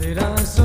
1500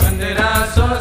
1500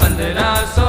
1500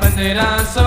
1500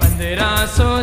1500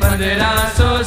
1500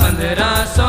1500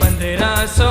1500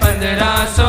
1500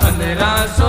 1500